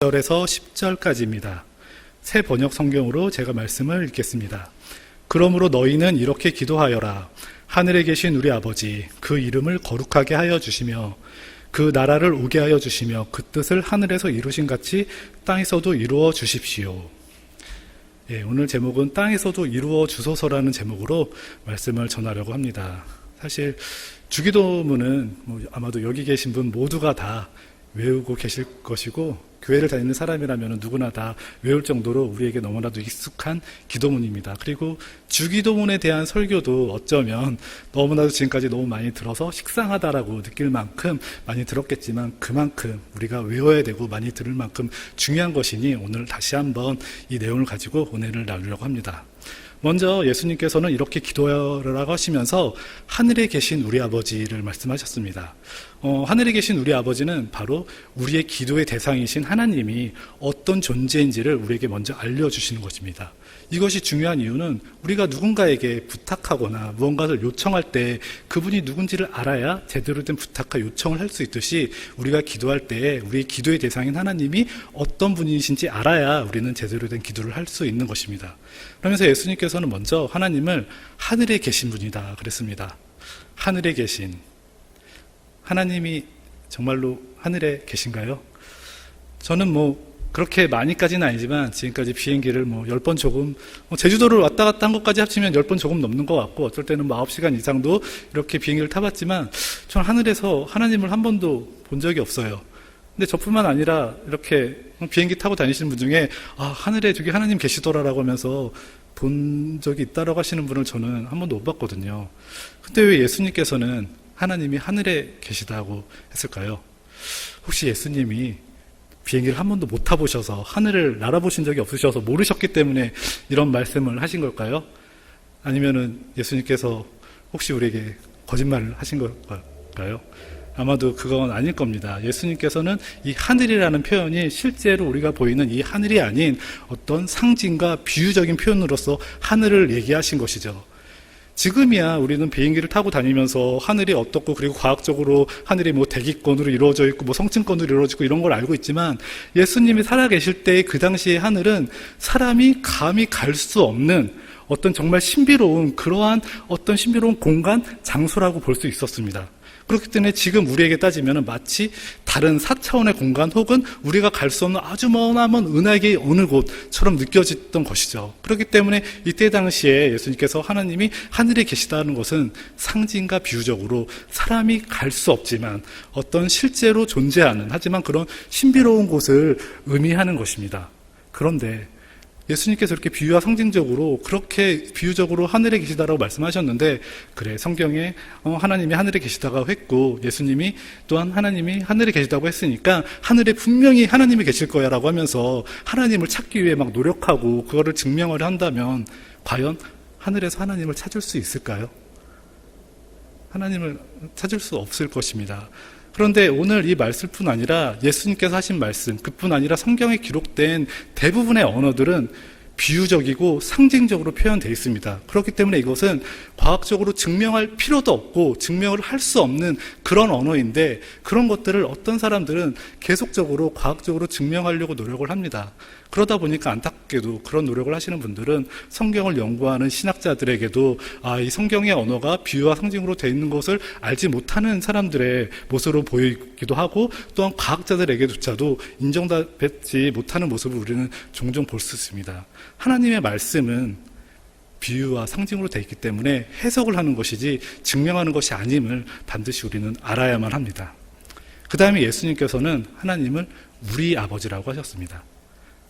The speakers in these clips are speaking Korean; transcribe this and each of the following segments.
9절에서 10절까지입니다. 새 번역 성경으로 제가 말씀을 읽겠습니다. 그러므로 너희는 이렇게 기도하여라. 하늘에 계신 우리 아버지, 그 이름을 거룩하게 하여 주시며 그 나라를 오게 하여 주시며 그 뜻을 하늘에서 이루신 같이 땅에서도 이루어 주십시오. 오늘 제목은 땅에서도 이루어 주소서라는 제목으로 말씀을 전하려고 합니다. 사실 주기도문은 아마도 여기 계신 분 모두가 다 외우고 계실 것이고, 교회를 다니는 사람이라면 누구나 다 외울 정도로 우리에게 너무나도 익숙한 기도문입니다. 그리고 주기도문에 대한 설교도 어쩌면 너무나도 지금까지 너무 많이 들어서 식상하다라고 느낄 만큼 많이 들었겠지만, 그만큼 우리가 외워야 되고 많이 들을 만큼 중요한 것이니 오늘 다시 한번 이 내용을 가지고 은혜를 나누려고 합니다. 먼저 예수님께서는 이렇게 기도하라고 하시면서 하늘에 계신 우리 아버지를 말씀하셨습니다. 하늘에 계신 우리 아버지는 바로 우리의 기도의 대상이신 하나님이 어떤 존재인지를 우리에게 먼저 알려주시는 것입니다. 이것이 중요한 이유는 우리가 누군가에게 부탁하거나 무언가를 요청할 때 그분이 누군지를 알아야 제대로 된 부탁과 요청을 할 수 있듯이, 우리가 기도할 때 우리의 기도의 대상인 하나님이 어떤 분이신지 알아야 우리는 제대로 된 기도를 할 수 있는 것입니다. 그러면서 예수님께서는 먼저 하나님을 하늘에 계신 분이다 그랬습니다. 하늘에 계신 하나님이 정말로 하늘에 계신가요? 저는 그렇게 많이까지는 아니지만 지금까지 비행기를 10번 조금, 제주도를 왔다 갔다 한 것까지 합치면 10번 조금 넘는 것 같고, 어쩔 때는 9시간 이상도 이렇게 비행기를 타봤지만 저는 하늘에서 하나님을 한 번도 본 적이 없어요. 근데 저뿐만 아니라 이렇게 비행기 타고 다니시는 분 중에 하늘에 저기 하나님 계시더라라고 하면서 본 적이 있다라고 하시는 분을 저는 한 번도 못 봤거든요. 근데 왜 예수님께서는 하나님이 하늘에 계시다고 했을까요? 혹시 예수님이 비행기를 한 번도 못 타보셔서 하늘을 날아보신 적이 없으셔서 모르셨기 때문에 이런 말씀을 하신 걸까요? 아니면은 예수님께서 혹시 우리에게 거짓말을 하신 걸까요? 아마도 그건 아닐 겁니다. 예수님께서는 이 하늘이라는 표현이 실제로 우리가 보이는 이 하늘이 아닌 어떤 상징과 비유적인 표현으로서 하늘을 얘기하신 것이죠. 지금이야 우리는 비행기를 타고 다니면서 하늘이 어떻고, 그리고 과학적으로 하늘이 대기권으로 이루어져 있고 성층권으로 이루어지고 이런 걸 알고 있지만, 예수님이 살아계실 때 그 당시의 하늘은 사람이 감히 갈 수 없는 어떤 정말 신비로운, 그러한 어떤 신비로운 공간, 장소라고 볼 수 있었습니다. 그렇기 때문에 지금 우리에게 따지면 마치 다른 4차원의 공간, 혹은 우리가 갈 수 없는 아주 머나먼 은하계의 어느 곳처럼 느껴졌던 것이죠. 그렇기 때문에 이때 당시에 예수님께서 하나님이 하늘에 계시다는 것은 상징과 비유적으로 사람이 갈 수 없지만 어떤 실제로 존재하는, 하지만 그런 신비로운 곳을 의미하는 것입니다. 그런데 예수님께서 이렇게 비유와 상징적으로, 그렇게 비유적으로 하늘에 계시다라고 말씀하셨는데, 그래, 성경에 하나님이 하늘에 계시다고 했고, 예수님이 또한 하나님이 하늘에 계시다고 했으니까 하늘에 분명히 하나님이 계실 거야 라고 하면서 하나님을 찾기 위해 막 노력하고 그거를 증명을 한다면, 과연 하늘에서 하나님을 찾을 수 있을까요? 하나님을 찾을 수 없을 것입니다. 그런데 오늘 이 말씀뿐 아니라 예수님께서 하신 말씀, 그뿐 아니라 성경에 기록된 대부분의 언어들은 비유적이고 상징적으로 표현되어 있습니다. 그렇기 때문에 이것은 과학적으로 증명할 필요도 없고 증명을 할 수 없는 그런 언어인데, 그런 것들을 어떤 사람들은 계속적으로 과학적으로 증명하려고 노력을 합니다. 그러다 보니까 안타깝게도 그런 노력을 하시는 분들은 성경을 연구하는 신학자들에게도 이 성경의 언어가 비유와 상징으로 되어 있는 것을 알지 못하는 사람들의 모습으로 보이기도 하고, 또한 과학자들에게조차도 인정받지 못하는 모습을 우리는 종종 볼 수 있습니다. 하나님의 말씀은 비유와 상징으로 되어 있기 때문에 해석을 하는 것이지 증명하는 것이 아님을 반드시 우리는 알아야만 합니다. 그 다음에 예수님께서는 하나님을 우리 아버지라고 하셨습니다.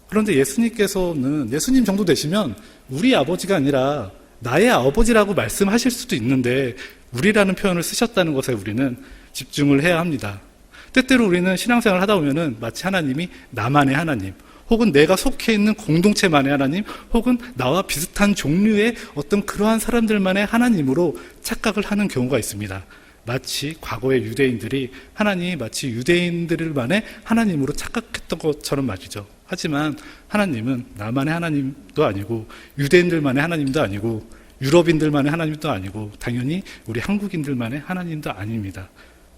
그런데 예수님께서는, 예수님 정도 되시면 우리 아버지가 아니라 나의 아버지라고 말씀하실 수도 있는데, 우리라는 표현을 쓰셨다는 것에 우리는 집중을 해야 합니다. 때때로 우리는 신앙생활을 하다 보면은 마치 하나님이 나만의 하나님, 혹은 내가 속해 있는 공동체만의 하나님, 혹은 나와 비슷한 종류의 어떤 그러한 사람들만의 하나님으로 착각을 하는 경우가 있습니다. 마치 과거의 유대인들이 하나님이 마치 유대인들만의 하나님으로 착각했던 것처럼 말이죠. 하지만 하나님은 나만의 하나님도 아니고, 유대인들만의 하나님도 아니고, 유럽인들만의 하나님도 아니고, 당연히 우리 한국인들만의 하나님도 아닙니다.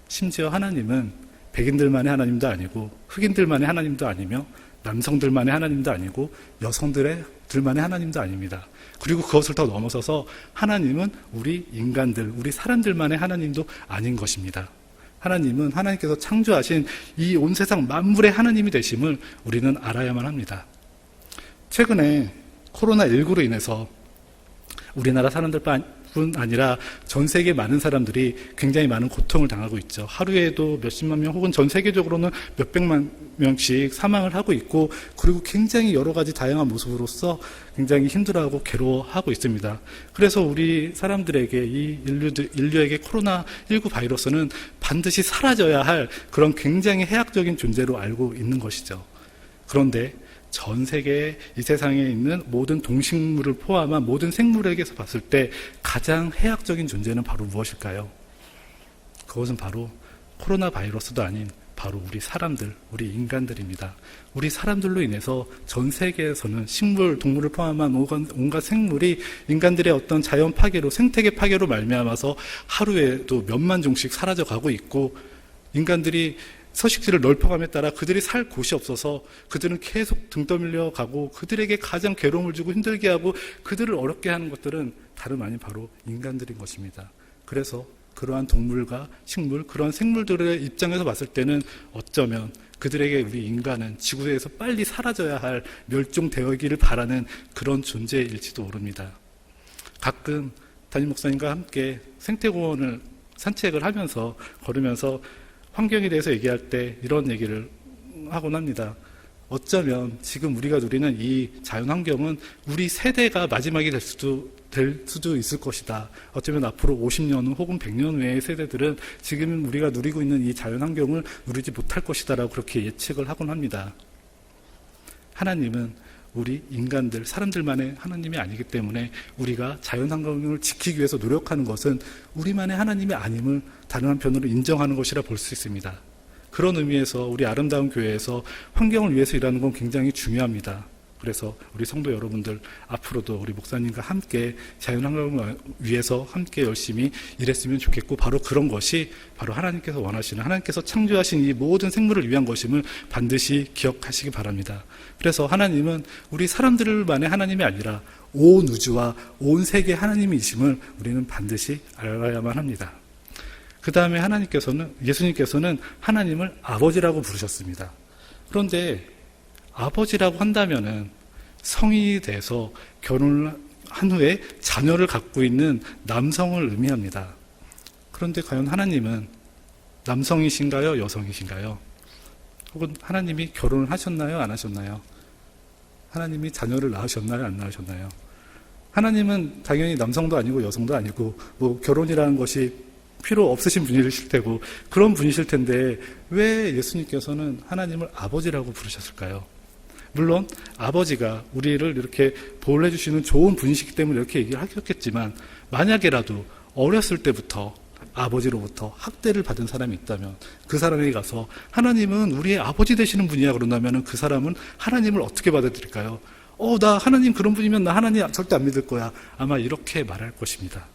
심지어 하나님은 백인들만의 하나님도 아니고 흑인들만의 하나님도 아니며 남성들만의 하나님도 아니고 여성들만의 하나님도 아닙니다. 그리고 그것을 더 넘어서서 하나님은 우리 인간들, 우리 사람들만의 하나님도 아닌 것입니다. 하나님은 하나님께서 창조하신 이 온 세상 만물의 하나님이 되심을 우리는 알아야만 합니다. 최근에 코로나19로 인해서 우리나라 사람들뿐 아니라 전 세계 많은 사람들이 굉장히 많은 고통을 당하고 있죠. 하루에도 몇십만 명 혹은 전 세계적으로는 몇백만 명씩 사망을 하고 있고, 그리고 굉장히 여러 가지 다양한 모습으로서 굉장히 힘들어하고 괴로워하고 있습니다. 그래서 우리 사람들에게 이 인류에게 코로나19 바이러스는 반드시 사라져야 할 그런 굉장히 해악적인 존재로 알고 있는 것이죠. 그런데 전 세계 이 세상에 있는 모든 동식물을 포함한 모든 생물에게서 봤을 때 가장 해악적인 존재는 바로 무엇일까요? 그것은 바로 코로나 바이러스도 아닌 바로 우리 사람들, 우리 인간들입니다. 우리 사람들로 인해서 전 세계에서는 식물, 동물을 포함한 온갖 생물이 인간들의 어떤 자연 파괴로, 생태계 파괴로 말미암아서 하루에도 몇만 종씩 사라져가고 있고, 인간들이 서식지를 넓혀감에 따라 그들이 살 곳이 없어서 그들은 계속 등 떠밀려 가고, 그들에게 가장 괴로움을 주고 힘들게 하고 그들을 어렵게 하는 것들은 다름 아닌 바로 인간들인 것입니다. 그래서 그러한 동물과 식물, 그러한 생물들의 입장에서 봤을 때는 어쩌면 그들에게 우리 인간은 지구에서 빨리 사라져야 할 멸종되어기를 바라는 그런 존재일지도 모릅니다. 가끔 담임 목사님과 함께 생태공원을 산책을 하면서 걸으면서 환경에 대해서 얘기할 때 이런 얘기를 하곤 합니다. 어쩌면 지금 우리가 누리는 이 자연환경은 우리 세대가 마지막이 될 수도 있을 것이다. 어쩌면 앞으로 50년 혹은 100년 외의 세대들은 지금 우리가 누리고 있는 이 자연환경을 누리지 못할 것이다 라고 그렇게 예측을 하곤 합니다. 하나님은 우리 인간들, 사람들만의 하나님이 아니기 때문에 우리가 자연환경을 지키기 위해서 노력하는 것은 우리만의 하나님이 아님을 다른 한편으로 인정하는 것이라 볼 수 있습니다. 그런 의미에서 우리 아름다운 교회에서 환경을 위해서 일하는 건 굉장히 중요합니다. 그래서 우리 성도 여러분들 앞으로도 우리 목사님과 함께 자연환경을 위해서 함께 열심히 일했으면 좋겠고, 바로 그런 것이 바로 하나님께서 원하시는, 하나님께서 창조하신 이 모든 생물을 위한 것임을 반드시 기억하시기 바랍니다. 그래서 하나님은 우리 사람들만의 하나님이 아니라 온 우주와 온 세계 하나님이심을 우리는 반드시 알아야만 합니다. 그 다음에 예수님께서는 하나님을 아버지라고 부르셨습니다. 그런데 아버지라고 한다면은 성인이 돼서 결혼을 한 후에 자녀를 갖고 있는 남성을 의미합니다. 그런데 과연 하나님은 남성이신가요? 여성이신가요? 혹은 하나님이 결혼을 하셨나요? 안 하셨나요? 하나님이 자녀를 낳으셨나요? 안 낳으셨나요? 하나님은 당연히 남성도 아니고 여성도 아니고 결혼이라는 것이 필요 없으신 분이실 테고 그런 분이실 텐데 왜 예수님께서는 하나님을 아버지라고 부르셨을까요? 물론 아버지가 우리를 이렇게 보호해 주시는 좋은 분이시기 때문에 이렇게 얘기를 하셨겠지만, 만약에라도 어렸을 때부터 아버지로부터 학대를 받은 사람이 있다면 그 사람에게 가서 하나님은 우리의 아버지 되시는 분이야 그런다면 그 사람은 하나님을 어떻게 받아들일까요? 나 하나님 그런 분이면 나 하나님 절대 안 믿을 거야. 아마 이렇게 말할 것입니다.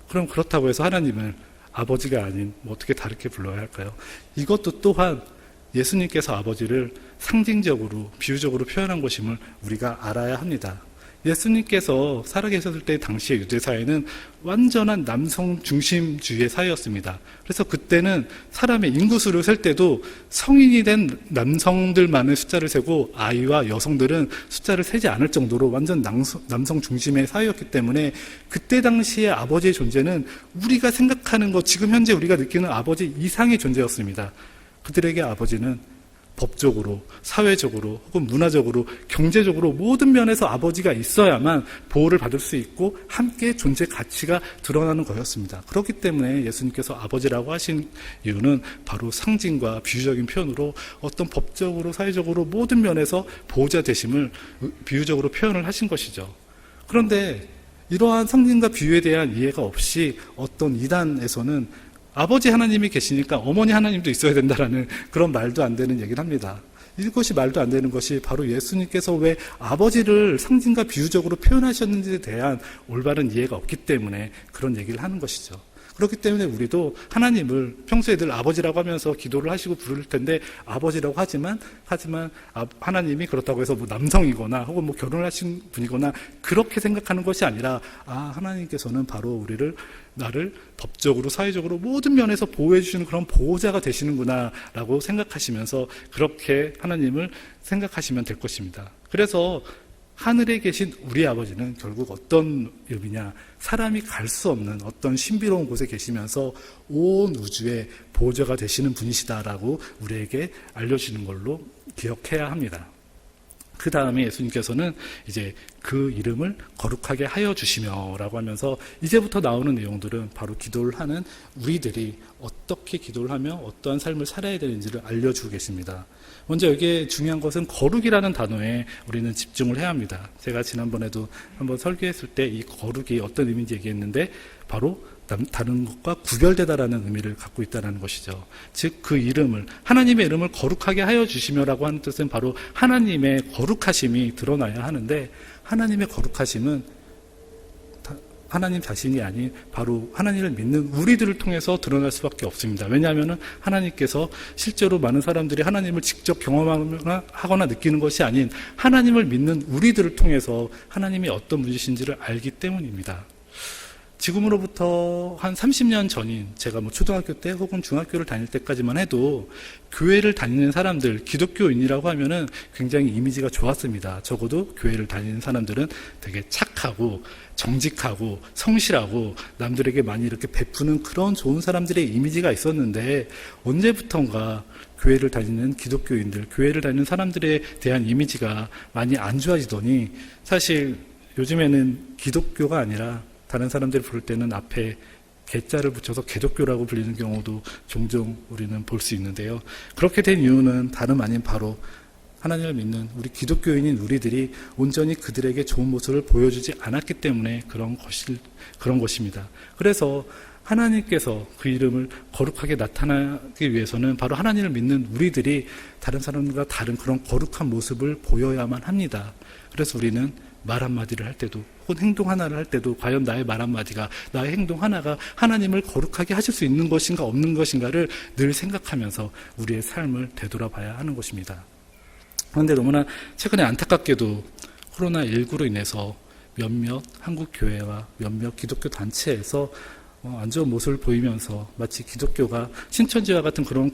그럼 그렇다고 해서 하나님을 아버지가 아닌 어떻게 다르게 불러야 할까요? 이것도 또한 예수님께서 아버지를 상징적으로, 비유적으로 표현한 것임을 우리가 알아야 합니다. 예수님께서 살아계셨을 때 당시의 유대사회는 완전한 남성 중심주의의 사회였습니다. 그래서 그때는 사람의 인구수를 셀 때도 성인이 된 남성들만의 숫자를 세고 아이와 여성들은 숫자를 세지 않을 정도로 완전 남성 중심의 사회였기 때문에 그때 당시의 아버지의 존재는 우리가 생각하는 것, 지금 현재 우리가 느끼는 아버지 이상의 존재였습니다. 그들에게 아버지는 법적으로, 사회적으로, 혹은 문화적으로, 경제적으로 모든 면에서 아버지가 있어야만 보호를 받을 수 있고 함께 존재 가치가 드러나는 거였습니다. 그렇기 때문에 예수님께서 아버지라고 하신 이유는 바로 상징과 비유적인 표현으로 어떤 법적으로, 사회적으로 모든 면에서 보호자 되심을 비유적으로 표현을 하신 것이죠. 그런데 이러한 상징과 비유에 대한 이해가 없이 어떤 이단에서는 아버지 하나님이 계시니까 어머니 하나님도 있어야 된다라는 그런 말도 안 되는 얘기를 합니다. 이것이 말도 안 되는 것이 바로 예수님께서 왜 아버지를 상징과 비유적으로 표현하셨는지에 대한 올바른 이해가 없기 때문에 그런 얘기를 하는 것이죠. 그렇기 때문에 우리도 하나님을 평소에 늘 아버지라고 하면서 기도를 하시고 부를 텐데, 아버지라고 하지만 하나님이 그렇다고 해서 뭐 남성이거나 혹은 뭐 결혼을 하신 분이거나 그렇게 생각하는 것이 아니라, 하나님께서는 바로 나를 법적으로 사회적으로 모든 면에서 보호해 주시는 그런 보호자가 되시는구나 라고 생각하시면서 그렇게 하나님을 생각하시면 될 것입니다. 그래서 하늘에 계신 우리 아버지는 결국 어떤 의미냐, 사람이 갈 수 없는 어떤 신비로운 곳에 계시면서 온 우주의 보호자가 되시는 분이시다라고 우리에게 알려주시는 걸로 기억해야 합니다. 그 다음에 예수님께서는 이제 그 이름을 거룩하게 하여 주시며 라고 하면서 이제부터 나오는 내용들은 바로 기도를 하는 우리들이 어떻게 기도를 하며 어떠한 삶을 살아야 되는지를 알려주고 계십니다. 먼저 여기에 중요한 것은 거룩이라는 단어에 우리는 집중을 해야 합니다. 제가 지난번에도 한번 설교했을 때 이 거룩이 어떤 의미인지 얘기했는데 바로 다른 것과 구별되다라는 의미를 갖고 있다는 것이죠. 즉 그 이름을, 하나님의 이름을 거룩하게 하여 주시며라고 하는 뜻은 바로 하나님의 거룩하심이 드러나야 하는데, 하나님의 거룩하심은 하나님 자신이 아닌 바로 하나님을 믿는 우리들을 통해서 드러날 수밖에 없습니다. 왜냐하면 하나님께서 실제로 많은 사람들이 하나님을 직접 경험하거나 느끼는 것이 아닌 하나님을 믿는 우리들을 통해서 하나님이 어떤 분이신지를 알기 때문입니다. 지금으로부터 한 30년 전인 제가 뭐 초등학교 때 혹은 중학교를 다닐 때까지만 해도 교회를 다니는 사람들, 기독교인이라고 하면은 굉장히 이미지가 좋았습니다. 적어도 교회를 다니는 사람들은 되게 착하고 정직하고 성실하고 남들에게 많이 이렇게 베푸는 그런 좋은 사람들의 이미지가 있었는데, 언제부턴가 교회를 다니는 기독교인들, 교회를 다니는 사람들에 대한 이미지가 많이 안 좋아지더니, 사실 요즘에는 기독교가 아니라 다른 사람들이 부를 때는 앞에 개자를 붙여서 개독교라고 불리는 경우도 종종 우리는 볼 수 있는데요. 그렇게 된 이유는 다름 아닌 바로 하나님을 믿는 우리 기독교인인 우리들이 온전히 그들에게 좋은 모습을 보여주지 않았기 때문에 그런 것입니다. 그래서 하나님께서 그 이름을 거룩하게 나타나기 위해서는 바로 하나님을 믿는 우리들이 다른 사람과 다른 그런 거룩한 모습을 보여야만 합니다. 그래서 우리는 말 한마디를 할 때도 혹은 행동 하나를 할 때도 과연 나의 말 한마디가, 나의 행동 하나가 하나님을 거룩하게 하실 수 있는 것인가 없는 것인가를 늘 생각하면서 우리의 삶을 되돌아봐야 하는 것입니다. 그런데 너무나 최근에 안타깝게도 코로나19로 인해서 몇몇 한국 교회와 몇몇 기독교 단체에서 안 좋은 모습을 보이면서 마치 기독교가 신천지와 같은 그런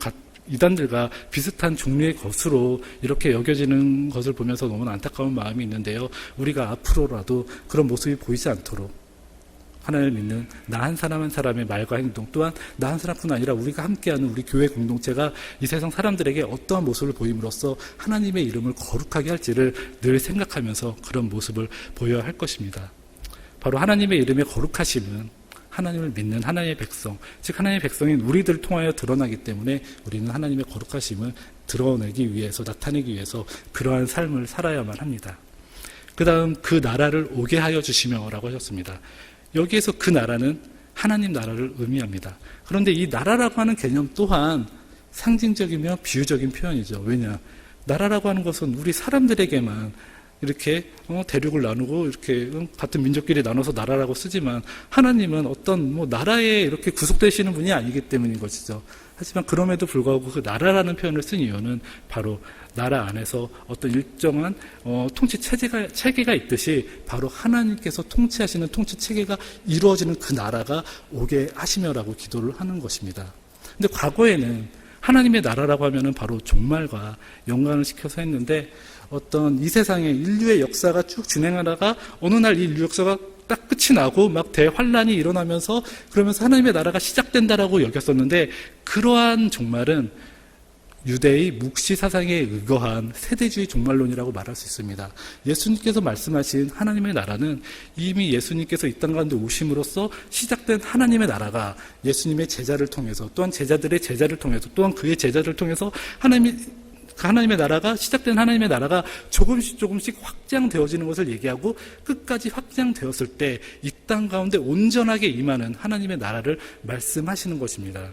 이단들과 비슷한 종류의 것으로 이렇게 여겨지는 것을 보면서 너무나 안타까운 마음이 있는데요. 우리가 앞으로라도 그런 모습이 보이지 않도록 하나님을 믿는 나 한 사람 한 사람의 말과 행동, 또한 나 한 사람뿐 아니라 우리가 함께하는 우리 교회 공동체가 이 세상 사람들에게 어떠한 모습을 보임으로써 하나님의 이름을 거룩하게 할지를 늘 생각하면서 그런 모습을 보여야 할 것입니다. 바로 하나님의 이름의 거룩하심은 하나님을 믿는 하나님의 백성, 즉 하나님의 백성인 우리들을 통하여 드러나기 때문에 우리는 하나님의 거룩하심을 드러내기 위해서, 나타내기 위해서 그러한 삶을 살아야만 합니다. 그 다음 그 나라를 오게 하여 주시며 라고 하셨습니다. 여기에서 그 나라는 하나님 나라를 의미합니다. 그런데 이 나라라고 하는 개념 또한 상징적이며 비유적인 표현이죠. 왜냐? 나라라고 하는 것은 우리 사람들에게만 이렇게 대륙을 나누고 이렇게 같은 민족끼리 나눠서 나라라고 쓰지만, 하나님은 어떤 나라에 이렇게 구속되시는 분이 아니기 때문인 것이죠. 하지만 그럼에도 불구하고 그 나라라는 표현을 쓴 이유는 바로 나라 안에서 어떤 일정한 통치 체계가 있듯이 바로 하나님께서 통치하시는 통치 체계가 이루어지는 그 나라가 오게 하시며라고 기도를 하는 것입니다. 근데 과거에는 하나님의 나라라고 하면은 바로 종말과 연관을 시켜서 했는데, 어떤 이 세상의 인류의 역사가 쭉 진행하다가 어느 날 이 인류 역사가 딱 끝이 나고 막 대환란이 일어나면서 그러면서 하나님의 나라가 시작된다라고 여겼었는데, 그러한 종말은 유대의 묵시 사상에 의거한 세대주의 종말론이라고 말할 수 있습니다. 예수님께서 말씀하신 하나님의 나라는 이미 예수님께서 이 땅 가운데 오심으로써 시작된 하나님의 나라가 예수님의 제자를 통해서, 또한 제자들의 제자를 통해서, 또한 그의 제자를 통해서 하나님의 나라가, 시작된 하나님의 나라가 조금씩 확장되어지는 것을 얘기하고, 끝까지 확장되었을 때 이 땅 가운데 온전하게 임하는 하나님의 나라를 말씀하시는 것입니다.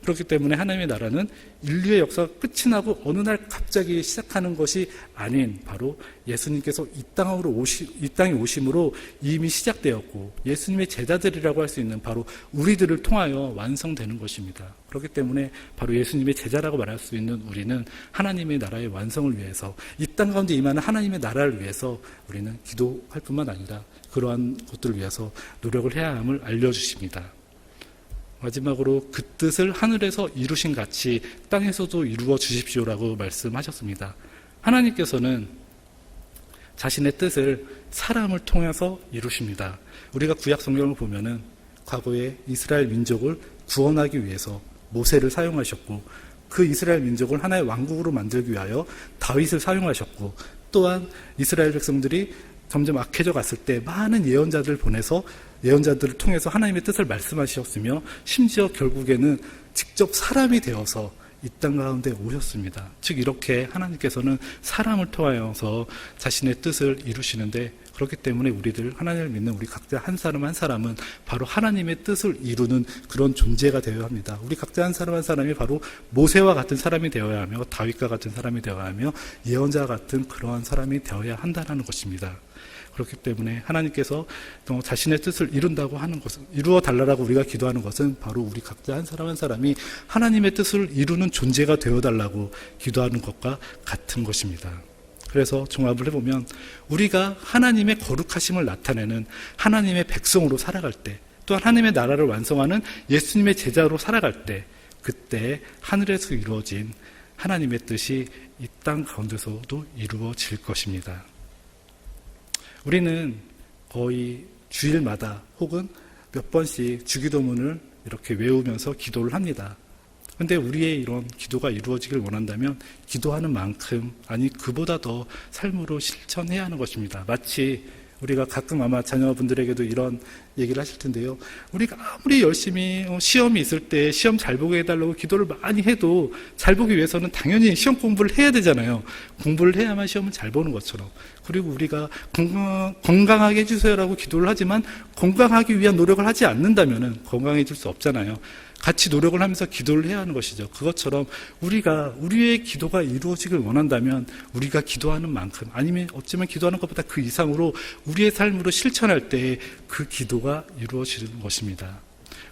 그렇기 때문에 하나님의 나라는 인류의 역사가 끝이 나고 어느 날 갑자기 시작하는 것이 아닌 바로 예수님께서 이 땅에 오심으로 이미 시작되었고 예수님의 제자들이라고 할 수 있는 바로 우리들을 통하여 완성되는 것입니다. 그렇기 때문에 바로 예수님의 제자라고 말할 수 있는 우리는 하나님의 나라의 완성을 위해서 이 땅 가운데 임하는 하나님의 나라를 위해서 우리는 기도할 뿐만 아니라 그러한 것들을 위해서 노력을 해야 함을 알려주십니다. 마지막으로 그 뜻을 하늘에서 이루신 같이 땅에서도 이루어 주십시오라고 말씀하셨습니다. 하나님께서는 자신의 뜻을 사람을 통해서 이루십니다. 우리가 구약 성경을 보면은 과거에 이스라엘 민족을 구원하기 위해서 모세를 사용하셨고 그 이스라엘 민족을 하나의 왕국으로 만들기 위하여 다윗을 사용하셨고 또한 이스라엘 백성들이 점점 악해져 갔을 때 많은 예언자들을 보내서 예언자들을 통해서 하나님의 뜻을 말씀하셨으며 심지어 결국에는 직접 사람이 되어서 이 땅 가운데 오셨습니다. 즉 이렇게 하나님께서는 사람을 통하여서 자신의 뜻을 이루시는데 그렇기 때문에 우리들 하나님을 믿는 우리 각자 한 사람 한 사람은 바로 하나님의 뜻을 이루는 그런 존재가 되어야 합니다. 우리 각자 한 사람 한 사람이 바로 모세와 같은 사람이 되어야 하며 다윗과 같은 사람이 되어야 하며 예언자와 같은 그러한 사람이 되어야 한다는 것입니다. 그렇기 때문에 하나님께서 자신의 뜻을 이룬다고 하는 것은, 이루어 달라고 우리가 기도하는 것은 바로 우리 각자 한 사람 한 사람이 하나님의 뜻을 이루는 존재가 되어 달라고 기도하는 것과 같은 것입니다. 그래서 종합을 해보면 우리가 하나님의 거룩하심을 나타내는 하나님의 백성으로 살아갈 때, 또한 하나님의 나라를 완성하는 예수님의 제자로 살아갈 때, 그때 하늘에서 이루어진 하나님의 뜻이 이 땅 가운데서도 이루어질 것입니다. 우리는 거의 주일마다 혹은 몇 번씩 주기도문을 이렇게 외우면서 기도를 합니다. 그런데 우리의 이런 기도가 이루어지길 원한다면 기도하는 만큼, 아니 그보다 더 삶으로 실천해야 하는 것입니다. 마치 우리가 가끔 아마 자녀분들에게도 이런 얘기를 하실 텐데요. 우리가 아무리 열심히 시험이 있을 때 시험 잘 보게 해달라고 기도를 많이 해도 잘 보기 위해서는 당연히 시험 공부를 해야 되잖아요. 공부를 해야만 시험을 잘 보는 것처럼. 그리고 우리가 건강하게 해주세요라고 기도를 하지만 건강하기 위한 노력을 하지 않는다면 건강해질 수 없잖아요. 같이 노력을 하면서 기도를 해야 하는 것이죠. 그것처럼 우리의 기도가 이루어지길 원한다면 우리가 기도하는 만큼, 아니면 어쩌면 기도하는 것보다 그 이상으로 우리의 삶으로 실천할 때 그 기도가 이루어지는 것입니다.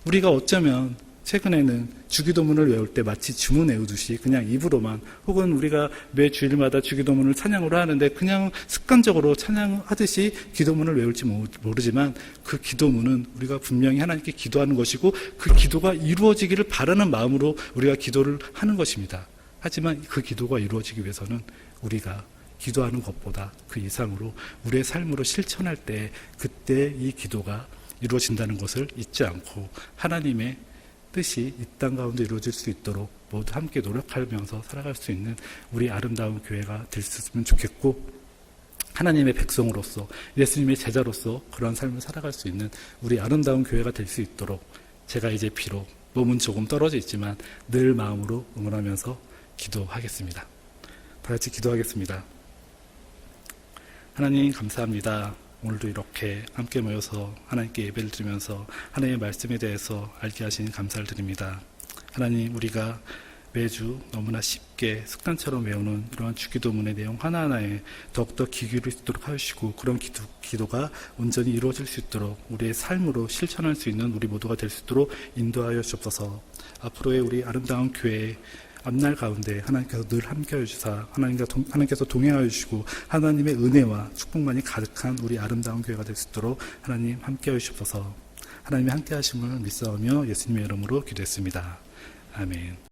우리가 어쩌면 최근에는 주기도문을 외울 때 마치 주문 외우듯이 그냥 입으로만, 혹은 우리가 매 주일마다 주기도문을 찬양으로 하는데 그냥 습관적으로 찬양하듯이 기도문을 외울지 모르지만 그 기도문은 우리가 분명히 하나님께 기도하는 것이고 그 기도가 이루어지기를 바라는 마음으로 우리가 기도를 하는 것입니다. 하지만 그 기도가 이루어지기 위해서는 우리가 기도하는 것보다 그 이상으로 우리의 삶으로 실천할 때 그때 이 기도가 이루어진다는 것을 잊지 않고 하나님의 뜻이 이 땅 가운데 이루어질 수 있도록 모두 함께 노력하면서 살아갈 수 있는 우리 아름다운 교회가 될 수 있으면 좋겠고, 하나님의 백성으로서 예수님의 제자로서 그러한 삶을 살아갈 수 있는 우리 아름다운 교회가 될 수 있도록 제가 이제 비록 몸은 조금 떨어져 있지만 늘 마음으로 응원하면서 기도하겠습니다. 다 같이 기도하겠습니다. 하나님 감사합니다. 오늘도 이렇게 함께 모여서 하나님께 예배를 드리면서 하나님의 말씀에 대해서 알게 하시니 감사를 드립니다. 하나님, 우리가 매주 너무나 쉽게 습관처럼 외우는 이러한 주기도문의 내용 하나하나에 더욱더 귀 기울일 수 있도록 하시고 그런 기도가 온전히 이루어질 수 있도록 우리의 삶으로 실천할 수 있는 우리 모두가 될 수 있도록 인도하여 주옵소서. 앞으로의 우리 아름다운 교회 앞날 가운데 하나님께서 늘 함께하여 주사 하나님께서 동행하여 주시고 하나님의 은혜와 축복만이 가득한 우리 아름다운 교회가 될 수 있도록 하나님 함께하여 주옵소서. 하나님의 함께하심을 믿사오며 예수님의 이름으로 기도했습니다. 아멘.